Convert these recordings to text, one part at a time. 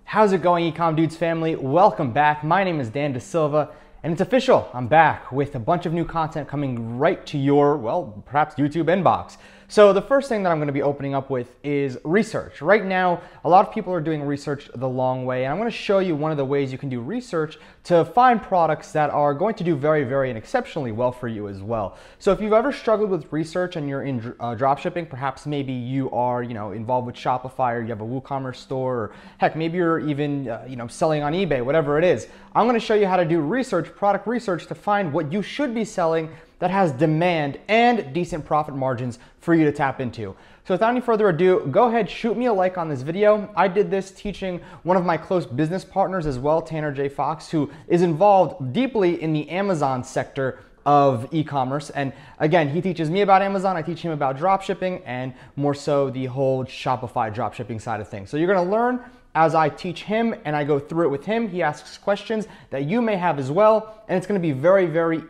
How's it going, eCom Dudes family? Welcome back. My name is Dan Dasilva, and it's official. I'm back with a bunch of new content coming right to your, well, perhaps YouTube inbox. So the first thing that I'm going to be opening up with is research. Right now, a lot of people are doing research the long way, and I'm going to show you one of the ways you can do research to find products that are going to do very and exceptionally well for you as well. So if you've ever struggled with research and you're in dropshipping, perhaps maybe you are, involved with Shopify, or you have a WooCommerce store, or heck, maybe you're even, selling on eBay, whatever it is. I'm going to show you how to do research, product research, to find what you should be selling that has demand and decent profit margins for you to tap into. So without any further ado, go ahead, shoot me a like on this video. I did this teaching one of my close business partners as well, Tanner J. Fox, who is involved deeply in the Amazon sector of e-commerce. And again, he teaches me about Amazon, I teach him about dropshipping, and more so the whole Shopify dropshipping side of things. So you're gonna learn as I teach him and I go through it with him. He asks questions that you may have as well, and it's going to be very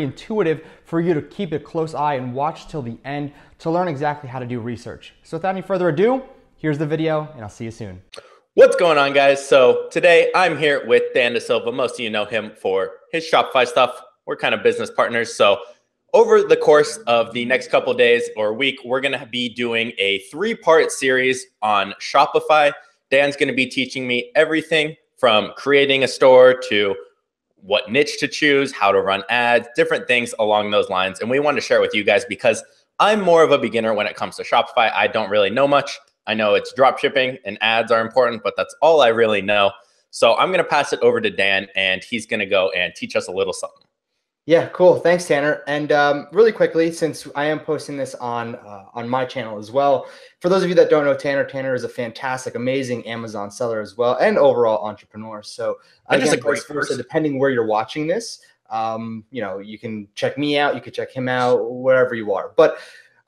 intuitive for you to keep a close eye and watch till the end to learn exactly how to do research. So without any further ado, here's the video, and I'll see you soon. What's going on, guys? So today I'm here with Dan Dasilva. Most of you know him for his Shopify stuff. We're kind of business partners. So over the course of the next couple of days or week, we're going to be doing a 3-part series on Shopify. Dan's going to be teaching me everything from creating a store to what niche to choose, how to run ads, different things along those lines. And we want to share with you guys because I'm more of a beginner when it comes to Shopify. I don't really know much. I know it's drop shipping and ads are important, but that's all I really know. So I'm going to pass it over to Dan, and he's going to go and teach us a little something. Yeah, cool. Thanks, Tanner. And really quickly, since I am posting this on my channel as well, for those of you that don't know Tanner, Tanner is a fantastic, amazing Amazon seller as well, and overall entrepreneur. So again, just a great person. Depending where you're watching this, you can check me out, you can check him out, wherever you are. But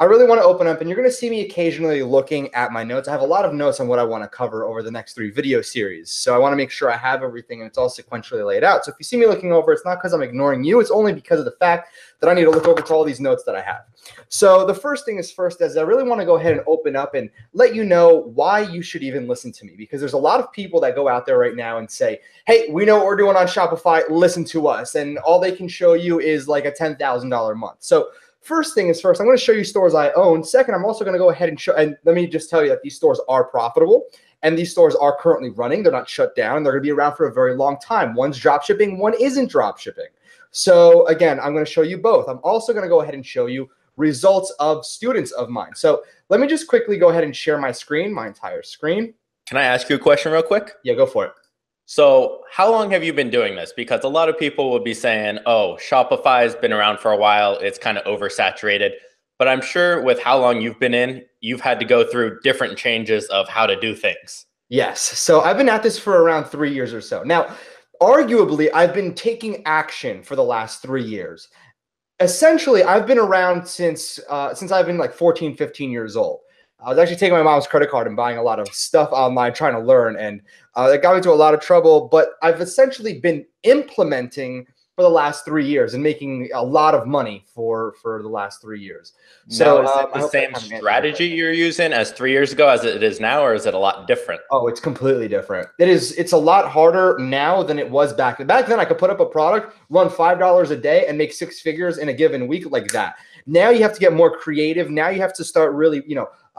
I really want to open up, and you're going to see me occasionally looking at my notes. I have a lot of notes on what I want to cover over the next 3 video series. So I want to make sure I have everything and it's all sequentially laid out. So if you see me looking over, it's not because I'm ignoring you. It's only because of the fact that I need to look over to all these notes that I have. So the first thing is first, is I really want to go ahead and open up and let you know why you should even listen to me, because there's a lot of people that go out there right now and say, hey, we know what we're doing on Shopify, listen to us. And all they can show you is like a $10,000 a month. So first thing is first, I'm going to show you stores I own. Second, I'm also going to go ahead and show, and let me just tell you that these stores are profitable and these stores are currently running. They're not shut down. They're going to be around for a very long time. One's drop shipping, one isn't drop shipping. So again, I'm going to show you both. I'm also going to go ahead and show you results of students of mine. So let me just quickly go ahead and share my screen, my entire screen. Can I ask you a question real quick? Yeah, go for it. So how long have you been doing this? Because a lot of people will be saying, oh, Shopify has been around for a while. It's kind of oversaturated. But I'm sure with how long you've been in, you've had to go through different changes of how to do things. Yes. So I've been at this for around 3 years or so. Now, arguably, I've been taking action for the last 3 years. Essentially, I've been around since I've been like 14, 15 years old. I was actually taking my mom's credit card and buying a lot of stuff online, trying to learn, and that got me into a lot of trouble. But I've essentially been implementing for the last 3 years and making a lot of money for the last 3 years. So now, is it the same strategy you're using as 3 years ago as it is now, or is it a lot different? Oh, it's completely different. It's a lot harder now than it was back then. Back then, I could put up a product, run $5 a day, and make 6 figures in a given week like that. Now you have to get more creative. Now you have to start really,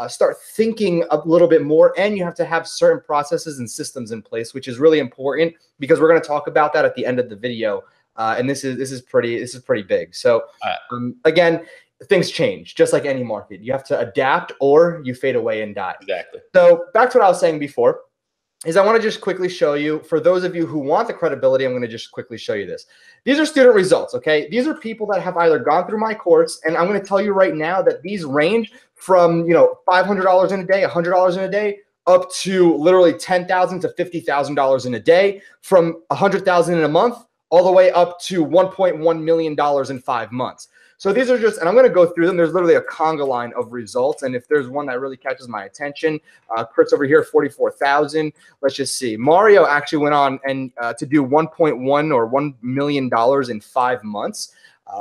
start thinking a little bit more, and you have to have certain processes and systems in place, which is really important because we're going to talk about that at the end of the video. And this is pretty big. So again, things change just like any market. You have to adapt or you fade away and die. Exactly. So back to what I was saying before is I want to just quickly show you, for those of you who want the credibility, I'm going to just quickly show you this. These are student results, okay? These are people that have either gone through my course, and I'm going to tell you right now that these range from, $500 in a day, $100 in a day, up to literally $10,000 to $50,000 in a day, from $100,000 in a month, all the way up to $1.1 million in 5 months. So these are just, and I'm going to go through them. There's literally a conga line of results. And if there's one that really catches my attention, Kurt's over here, 44,000. Let's just see. Mario actually went on and to do 1.1 or $1 million in 5 months.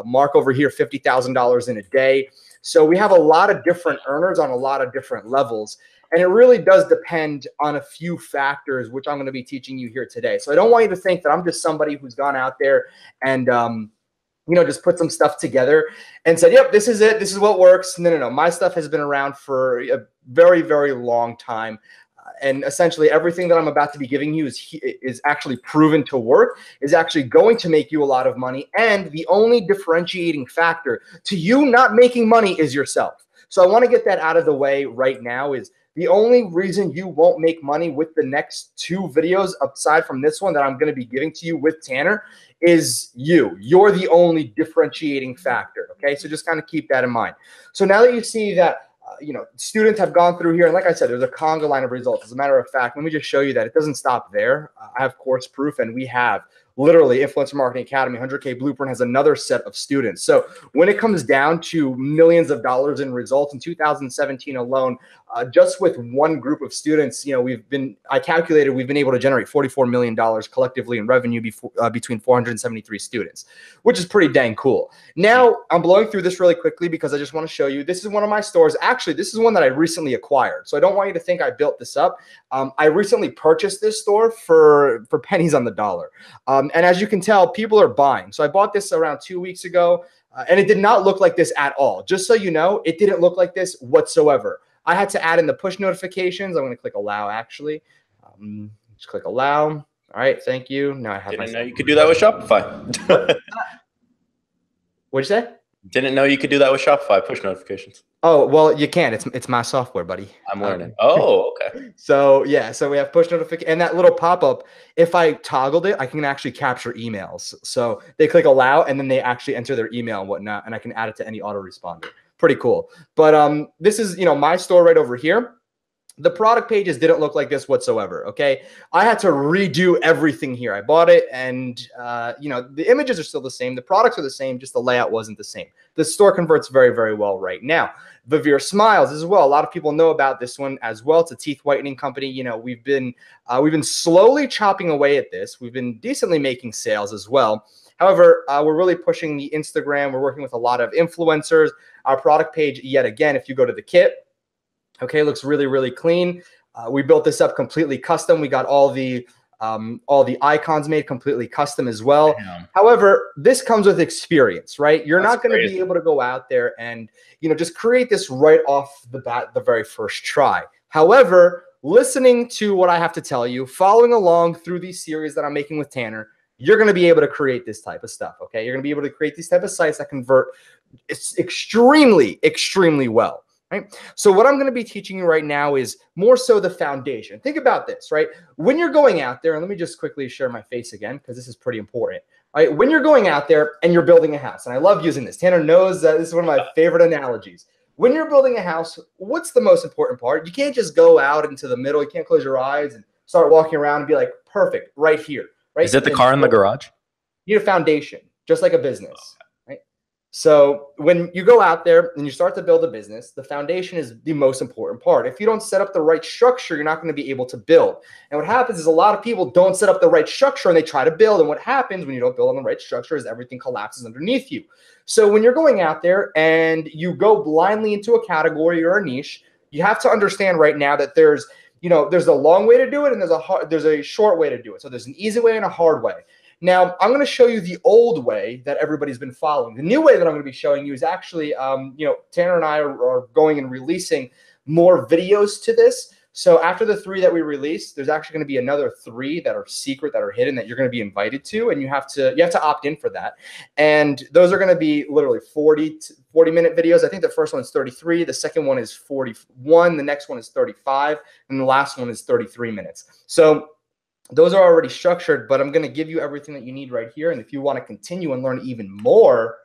Mark over here, $50,000 in a day. So we have a lot of different earners on a lot of different levels. And it really does depend on a few factors, which I'm going to be teaching you here today. So I don't want you to think that I'm just somebody who's gone out there and, just put some stuff together and said, yep, this is it. This is what works. No, no, no. My stuff has been around for a very, very long time. And essentially everything that I'm about to be giving you is actually proven to work, is actually going to make you a lot of money. And the only differentiating factor to you not making money is yourself. So I want to get that out of the way right now. Is the only reason you won't make money with the next 2 videos, aside from this one that I'm going to be giving to you with Tanner, is you. You're the only differentiating factor. Okay, so just kind of keep that in mind. So now that you see that, students have gone through here, and like I said, there's a conga line of results. As a matter of fact, let me just show you that it doesn't stop there. I have course proof, and we have literally Influencer Marketing Academy, 100K Blueprint has another set of students. So when it comes down to millions of dollars in results in 2017 alone, just with one group of students, I calculated we've been able to generate $44 million collectively in revenue between 473 students, which is pretty dang cool. Now I'm blowing through this really quickly because I just want to show you, this is one of my stores. Actually, this is one that I recently acquired. So I don't want you to think I built this up. I recently purchased this store for pennies on the dollar. And as you can tell, people are buying. So I bought this around 2 weeks ago, and it did not look like this at all. Just so you know, it didn't look like this whatsoever. I had to add in the push notifications. I'm going to click allow, actually. Just click allow. All right, thank you. Now I have Didn't know you could do that with Shopify. What'd you say? Didn't know you could do that with Shopify, push notifications. Oh, well, you can. It's my software, buddy. I'm learning. Oh, okay. So yeah, so we have push notification and that little pop-up. If I toggled it, I can actually capture emails. So they click allow and then they actually enter their email and whatnot, and I can add it to any autoresponder. Pretty cool. But this is my store right over here. The product pages didn't look like this whatsoever, okay? I had to redo everything here. I bought it, and, the images are still the same. The products are the same, just the layout wasn't the same. The store converts very, very well right now. Vivere Smiles as well. A lot of people know about this one as well. It's a teeth whitening company. We've been slowly chopping away at this. We've been decently making sales as well. However, we're really pushing the Instagram. We're working with a lot of influencers. Our product page, yet again, if you go to the kit, okay, looks really, really clean. We built this up completely custom. We got all the icons made completely custom as well. Damn. However, this comes with experience, right? You're not going to be able to go out there and just create this right off the bat, the very first try. However, listening to what I have to tell you, following along through these series that I'm making with Tanner, you're going to be able to create this type of stuff. Okay, you're going to be able to create these type of sites that convert extremely, extremely well. Right. So what I'm going to be teaching you right now is more so the foundation. Think about this, right? When you're going out there, and let me just quickly share my face again, because this is pretty important. Right? When you're going out there and you're building a house, and I love using this. Tanner knows that this is one of my favorite analogies. When you're building a house, what's the most important part? You can't just go out into the middle. You can't close your eyes and start walking around and be like, perfect, right here. Right? Is it the car in the garage? You need a foundation, just like a business. So when you go out there and you start to build a business, the foundation is the most important part. If you don't set up the right structure, you're not going to be able to build. And what happens is a lot of people don't set up the right structure and they try to build. And what happens when you don't build on the right structure is everything collapses underneath you. So when you're going out there and you go blindly into a category or a niche, you have to understand right now that there's a long way to do it and there's a short way to do it. So there's an easy way and a hard way. Now, I'm going to show you the old way that everybody's been following. The new way that I'm going to be showing you is actually, Tanner and I are going and releasing more videos to this. So after the 3 that we released, there's actually going to be another 3 that are secret, that are hidden, that you're going to be invited to, and you have to opt in for that. And those are going to be literally 40-minute videos. I think the first one is 33, the second one is 41, the next one is 35, and the last one is 33 minutes. So those are already structured, but I'm going to give you everything that you need right here. And if you want to continue and learn even more,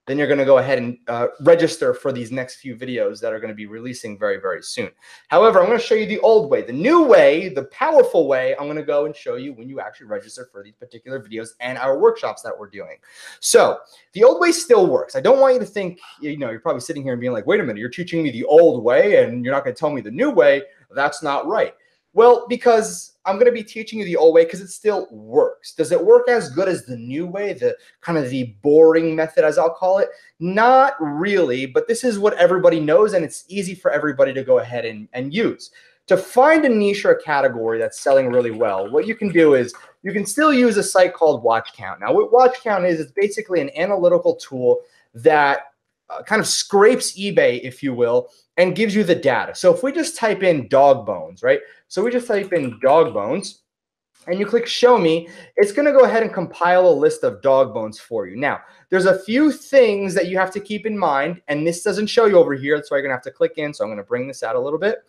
then you're going to go ahead and register for these next few videos that are going to be releasing very, very soon. However, I'm going to show you the old way. The new way, the powerful way, I'm going to go and show you when you actually register for these particular videos and our workshops that we're doing. So the old way still works. I don't want you to think, you're probably sitting here and being like, wait a minute, you're teaching me the old way and you're not going to tell me the new way. That's not right. Well, because I'm going to be teaching you the old way because it still works. Does it work as good as the new way, the kind of the boring method, as I'll call it? Not really, but this is what everybody knows, and it's easy for everybody to go ahead and use. To find a niche or a category that's selling really well, what you can do is you can still use a site called Watch Count. Now, what Watch Count is, it's basically an analytical tool that kind of scrapes eBay, if you will, and gives you the data. So if we just type in dog bones, right? So we just type in dog bones and you click show me, it's going to go ahead and compile a list of dog bones for you. Now, there's a few things that you have to keep in mind, and this doesn't show you over here. That's why you're going to have to click in. So I'm going to bring this out a little bit.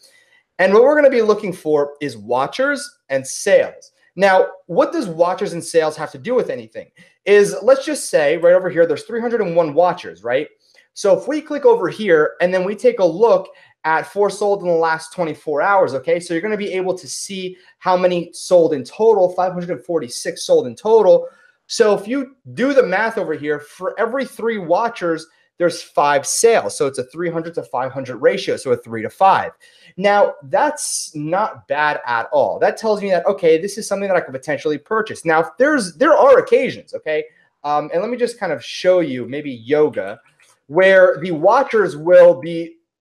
And what we're going to be looking for is watchers and sales. Now, what does watchers and sales have to do with anything? Is let's just say right over here, there's 301 watchers, right? So if we click over here and then we take a look at 4 sold in the last 24 hours, okay? So you're going to be able to see how many sold in total, 546 sold in total. So if you do the math over here, for every 3 watchers, there's 5 sales. So it's a 300 to 500 ratio, so a 3 to 5. Now, that's not bad at all. That tells me that, okay, this is something that I could potentially purchase. Now, there are occasions, okay? And let me just kind of show you maybe yoga, where the watchers will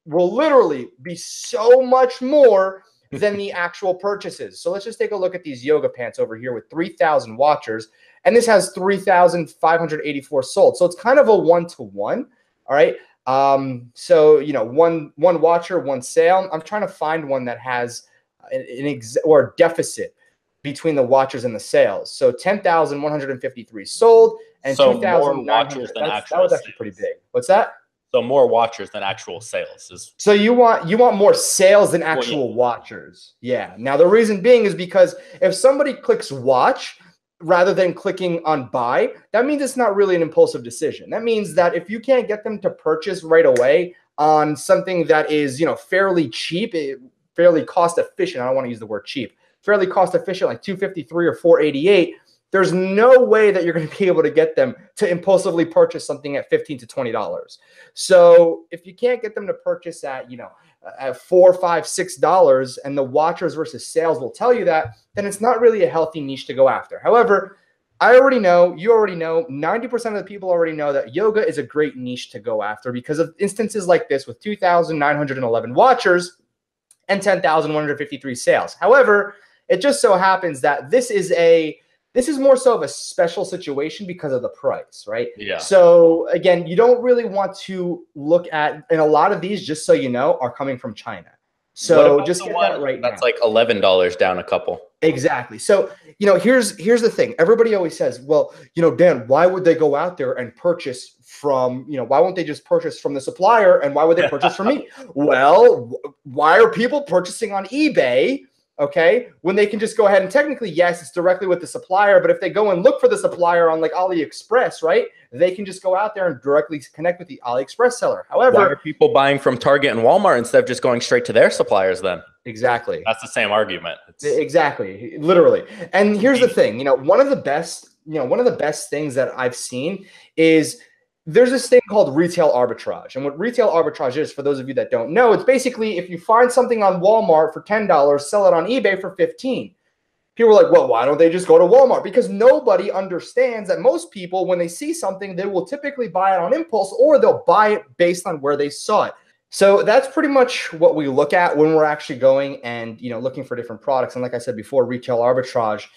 literally be so much more than the actual purchases. So let's just take a look at these yoga pants over here with 3,000 watchers, and this has 3,584 sold. So it's kind of a 1-to-1, all right? So, you know, one watcher, 1 sale. I'm trying to find one that has or a deficit between the watchers and the sales. So 10,153 sold and so 2,900. more watchers than actual that was actually sales. pretty big. What's that? So more watchers than actual sales is. So you want more sales than actual watchers. Yeah. Now the reason being is because if somebody clicks watch rather than clicking on buy, that means it's not really an impulsive decision. That means that if you can't get them to purchase right away on something that is, you know, fairly cheap, fairly cost efficient. I don't want to use the word cheap. Fairly cost efficient, like $253 or $488. There's no way that you're going to be able to get them to impulsively purchase something at $15 to $20. So if you can't get them to purchase at, you know, at $4, $5, $6, and the watchers versus sales will tell you that, then it's not really a healthy niche to go after. However, I already know, you already know, 90% of the people already know that yoga is a great niche to go after because of instances like this with 2,911 watchers and 10,153 sales. However, it just so happens that this is more so of a special situation because of the price, right? Yeah. So again, you don't really want to look at, and a lot of these, just so you know, are coming from China. So just get that right now. That's like $11 down a couple. Exactly. So, you know, here's the thing. Everybody always says, well, you know, Dan, why would they go out there and purchase from, you know, why won't they just purchase from the supplier? And why would they purchase from me? Well, why are people purchasing on eBay? Okay, when they can just go ahead and technically, yes, it's directly with the supplier, but if they go and look for the supplier on like AliExpress, right, they can just go out there and directly connect with the AliExpress seller. However, why are people buying from Target and Walmart instead of just going straight to their suppliers then? Exactly. That's the same argument. Exactly, literally. And here's the thing, you know, one of the best things that I've seen is there's this thing called retail arbitrage. And what retail arbitrage is, for those of you that don't know, it's basically if you find something on Walmart for $10, sell it on eBay for $15. People are like, well, why don't they just go to Walmart? Because nobody understands that most people, when they see something, they will typically buy it on impulse or they'll buy it based on where they saw it. So that's pretty much what we look at when we're actually going and, you know, looking for different products. And like I said before, retail arbitrage,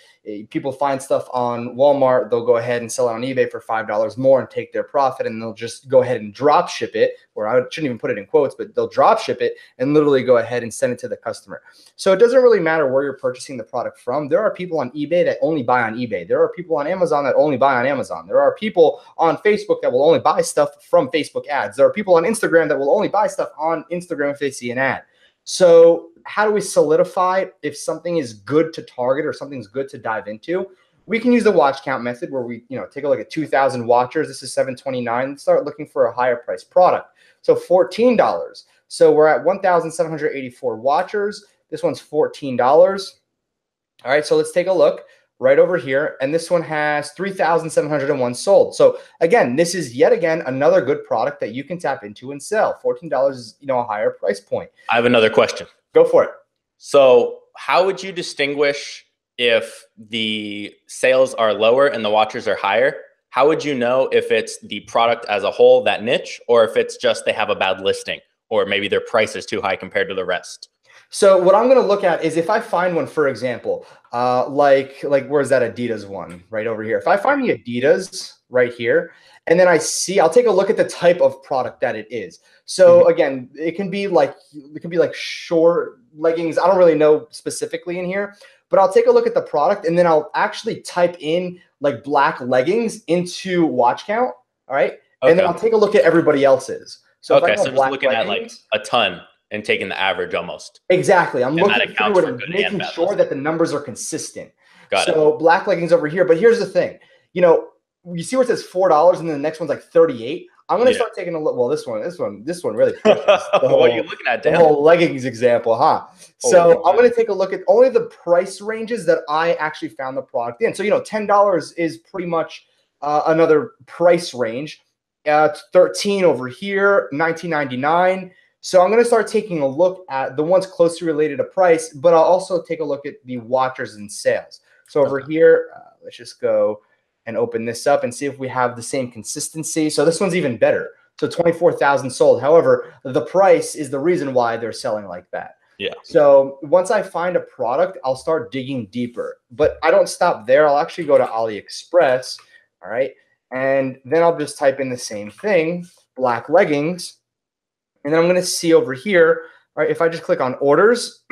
people find stuff on Walmart, they'll go ahead and sell it on eBay for $5 more and take their profit, and they'll just go ahead and drop ship it, or I shouldn't even put it in quotes, but they'll drop ship it and literally go ahead and send it to the customer. So it doesn't really matter where you're purchasing the product from. There are people on eBay that only buy on eBay. There are people on Amazon that only buy on Amazon. There are people on Facebook that will only buy stuff from Facebook ads. There are people on Instagram that will only buy stuff on Instagram if they see an ad. So how do we solidify if something is good to target or something's good to dive into? We can use the watch count method where we, you know, take a look at 2,000 watchers. This is $729. Let's start looking for a higher price product. So $14. So we're at 1,784 watchers. This one's $14. All right, so let's take a look right over here. And this one has 3,701 sold. So again, this is yet again another good product that you can tap into and sell. $14 is, you know, a higher price point. I have another question. Go for it. So how would you distinguish if the sales are lower and the watchers are higher? How would you know if it's the product as a whole, that niche, or if it's just they have a bad listing, or maybe their price is too high compared to the rest? So what I'm going to look at is if I find one, for example, like where's that Adidas one right over here? If I find the Adidas right here, and then I'll take a look at the type of product that it is. So again, it can be like short leggings. I don't really know specifically in here, but I'll take a look at the product and then I'll actually type in like black leggings into watch count. All right. Okay. And then I'll take a look at everybody else's. So okay, so just looking leggings, at like a ton and taking the average almost. Exactly. I'm looking through it and making sure that the numbers are consistent. So black leggings over here. But here's the thing. You see where it says $4 and then the next one's like 38. I'm going to start taking a look. Well, this one really pushes the whole, what are you looking at, Dan? The whole leggings example, huh? So I'm going to take a look at only the price ranges that I actually found the product in. So, $10 is pretty much another price range. 13 over here, $19.99. So I'm going to start taking a look at the ones closely related to price, but I'll also take a look at the watchers and sales. So over here, let's just go and open this up and see if we have the same consistency. So this one's even better. So 24,000 sold. However, the price is the reason why they're selling like that. Yeah. So once I find a product, I'll start digging deeper. But I don't stop there. I'll actually go to AliExpress. All right. And then I'll just type in the same thing, black leggings. And then I'm going to see over here, all right, if I just click on orders,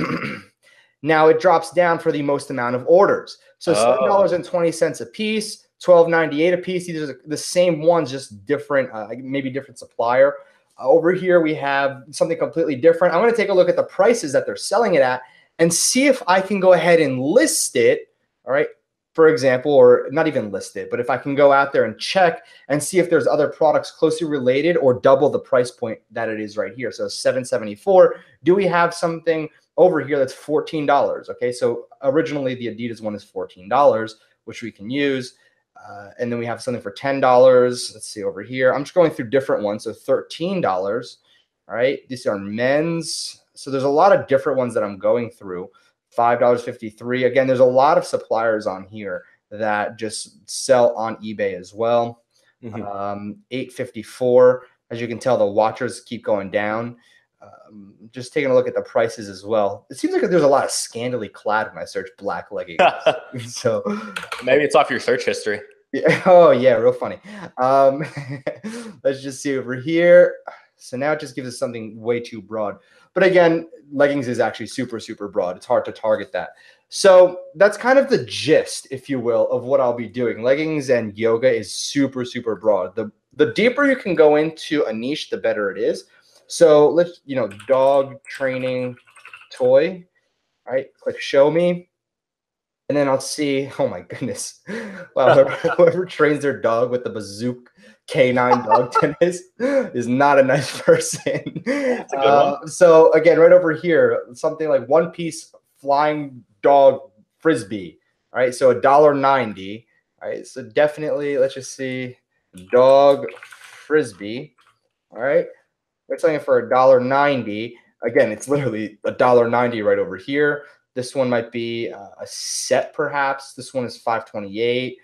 now it drops down for the most amount of orders. So $7.20 a piece, $12.98 a piece. These are the same ones, just different, maybe different supplier. Over here, we have something completely different. I'm going to take a look at the prices that they're selling it at and see if I can go ahead and list it, all right, for example, or not even list it, but if I can go out there and check and see if there's other products closely related or double the price point that it is right here. So $7.74. Do we have something over here that's $14? Okay, so originally the Adidas one is $14, which we can use. And then we have something for $10. Let's see over here. I'm just going through different ones. So $13. All right, these are men's. So there's a lot of different ones that I'm going through. $5.53. Again, there's a lot of suppliers on here that just sell on eBay as well. $8.54. As you can tell, the watchers keep going down. Just taking a look at the prices as well. It seems like there's a lot of scantily clad when I search black leggings. So maybe it's off your search history. Yeah. Oh yeah, real funny. Let's just see over here. So now it just gives us something way too broad. But again, leggings is actually super, super broad. It's hard to target that. So that's kind of the gist, if you will, of what I'll be doing. Leggings and yoga is super, super broad. The deeper you can go into a niche, the better it is. So let's, dog training toy. All right, click show me. And then I'll see, oh my goodness. Wow, whoever trains their dog with the bazooka canine dog tennis is not a nice person. That's a good one. So again, right over here, something like one piece flying dog frisbee. All right, so $1.90. All right, so definitely, let's just see, dog frisbee. All right, they're selling it for $1.90. Again, it's literally $1.90 right over here. This one might be a set, perhaps. This one is $5.28.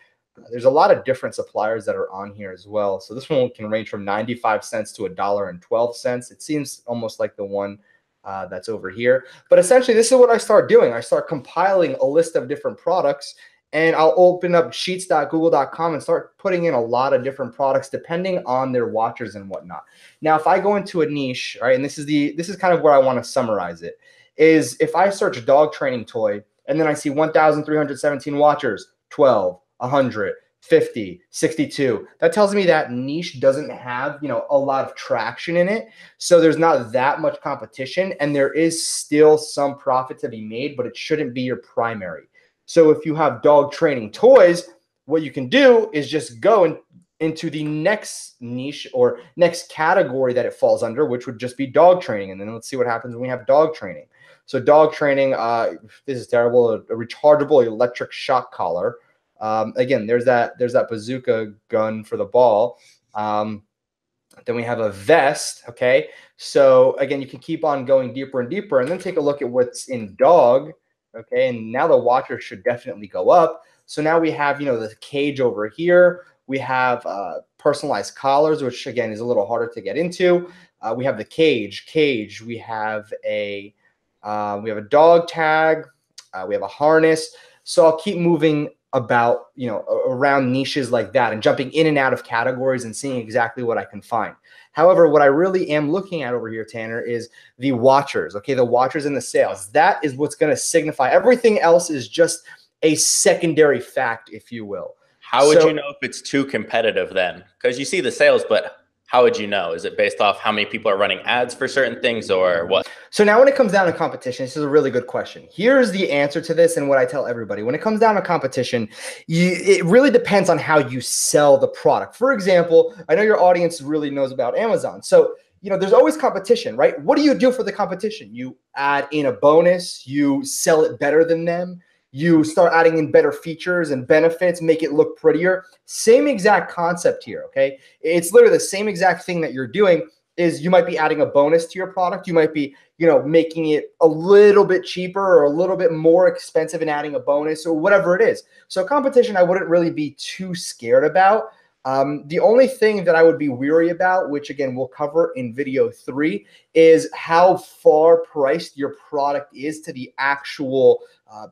There's a lot of different suppliers that are on here as well. So this one can range from 95 cents to $1.12. It seems almost like the one that's over here. But essentially, this is what I start doing. I start compiling a list of different products, and I'll open up sheets.google.com and start putting in a lot of different products depending on their watchers and whatnot. Now, if I go into a niche, right, and this is kind of where I want to summarize it, is if I search dog training toy and then I see 1,317 watchers, 12, 100, 50, 62, that tells me that niche doesn't have, a lot of traction in it. So there's not that much competition, and there is still some profit to be made, but it shouldn't be your primary. So if you have dog training toys, what you can do is just go into the next niche or next category that it falls under, which would just be dog training. And then let's see what happens when we have dog training. So dog training, this is terrible, a rechargeable electric shock collar. Again, there's that bazooka gun for the ball. Then we have a vest, okay? So again, you can keep on going deeper and deeper, and then take a look at what's in dog. okay? And now the watchers should definitely go up. So now we have, the cage over here. We have personalized collars, which again is a little harder to get into. We have the cage. We have a dog tag. We have a harness. So I'll keep moving about, around niches like that and jumping in and out of categories and seeing exactly what I can find. However, what I really am looking at over here, Tanner, is the watchers, okay? The watchers and the sales. That is what's going to signify. Everything else is just a secondary fact, if you will. How would you know if it's too competitive then? Because you see the sales, but how would you know? Is it based off how many people are running ads for certain things or what? So now when it comes down to competition, this is a really good question. Here's the answer to this and what I tell everybody. When it comes down to competition, it really depends on how you sell the product. For example, I know your audience really knows about Amazon. So, there's always competition, right? What do you do for the competition? You add in a bonus, you sell it better than them. You start adding in better features and benefits, make it look prettier. Same exact concept here, okay? It's literally the same exact thing that you're doing. Is you might be adding a bonus to your product. You might be, making it a little bit cheaper or a little bit more expensive and adding a bonus or whatever it is. So competition, I wouldn't really be too scared about. The only thing that I would be weary about, which again, we'll cover in video 3, is how far priced your product is to the actual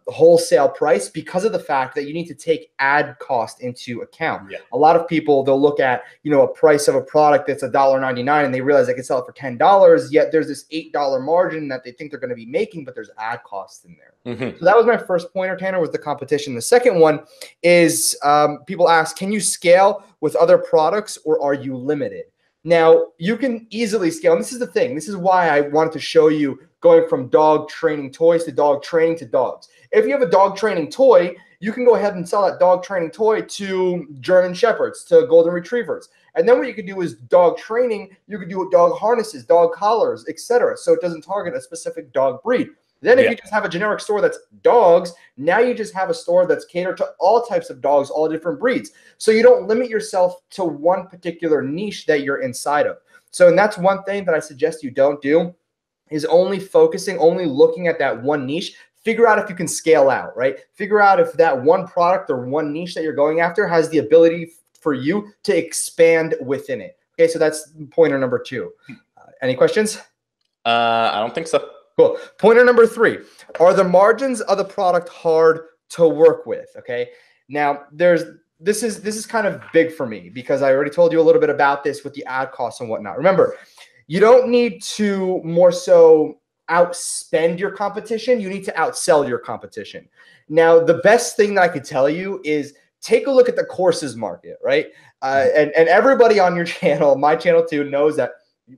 wholesale price, because of the fact that you need to take ad cost into account. Yeah. A lot of people, they'll look at, a price of a product that's $1.99 and they realize they can sell it for $10, yet there's this $8 margin that they think they're going to be making, but there's ad costs in there. Mm-hmm. So that was my first pointer, Tanner, was the competition. The second one is people ask, can you scale with other products or are you limited? Now, you can easily scale. And this is the thing. This is why I wanted to show you going from dog training toys to dog training to dogs. If you have a dog training toy, you can go ahead and sell that dog training toy to German Shepherds, to Golden Retrievers. And then what you could do is dog training. You could do dog harnesses, dog collars, etc. So it doesn't target a specific dog breed. Then if you just have a generic store that's dogs, now you just have a store that's catered to all types of dogs, all different breeds. So you don't limit yourself to one particular niche that you're inside of. So, and that's one thing that I suggest you don't do, is only looking at that one niche. Figure out if you can scale out, right? Figure out if that one product or one niche that you're going after has the ability for you to expand within it. Okay, so that's pointer number 2. Any questions? I don't think so. Cool. Pointer number 3, are the margins of the product hard to work with? Okay. Now this is kind of big for me because I already told you a little bit about this with the ad costs and whatnot. Remember, you don't need to more so outspend your competition. You need to outsell your competition. Now, the best thing that I could tell you is take a look at the courses market, right? And everybody on your channel, my channel too, knows that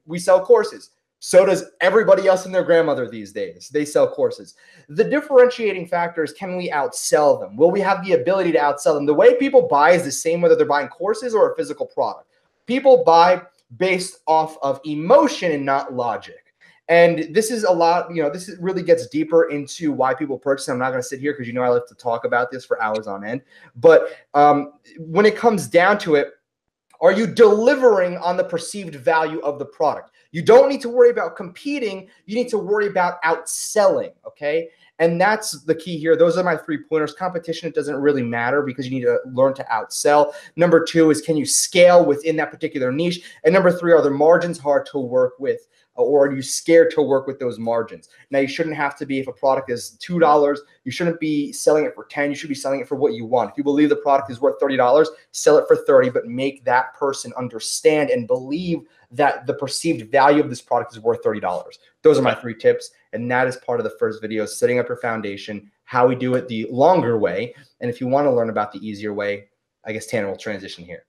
we sell courses. So does everybody else and their grandmother these days. They sell courses. The differentiating factor is, can we outsell them? Will we have the ability to outsell them? The way people buy is the same whether they're buying courses or a physical product. People buy based off of emotion and not logic. And this is a lot, this really gets deeper into why people purchase. I'm not going to sit here because I love to talk about this for hours on end. But when it comes down to it, are you delivering on the perceived value of the product? You don't need to worry about competing. You need to worry about outselling, okay? And that's the key here. Those are my 3 pointers. Competition, it doesn't really matter because you need to learn to outsell. Number 2 is, can you scale within that particular niche? And number 3, are the margins hard to work with? Or are you scared to work with those margins? Now, you shouldn't have to be, if a product is $2, you shouldn't be selling it for $10. You should be selling it for what you want. If you believe the product is worth $30, sell it for $30, but make that person understand and believe that the perceived value of this product is worth $30. Those are my 3 tips. And that is part of the first video, setting up your foundation, how we do it the longer way. And if you want to learn about the easier way, I guess Tanner will transition here.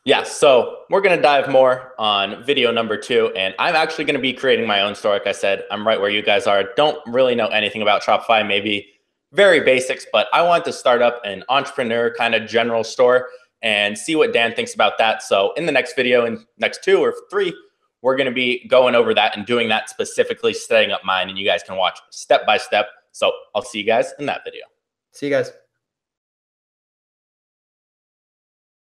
Yeah, so we're going to dive more on video number 2, and I'm actually going to be creating my own store. Like I said, I'm right where you guys are. Don't really know anything about Shopify, maybe very basics, but I want to start up an entrepreneur kind of general store and see what Dan thinks about that. So in the next video, in next 2 or 3, we're going to be going over that and doing that specifically, setting up mine, and you guys can watch step by step. So I'll see you guys in that video. See you guys.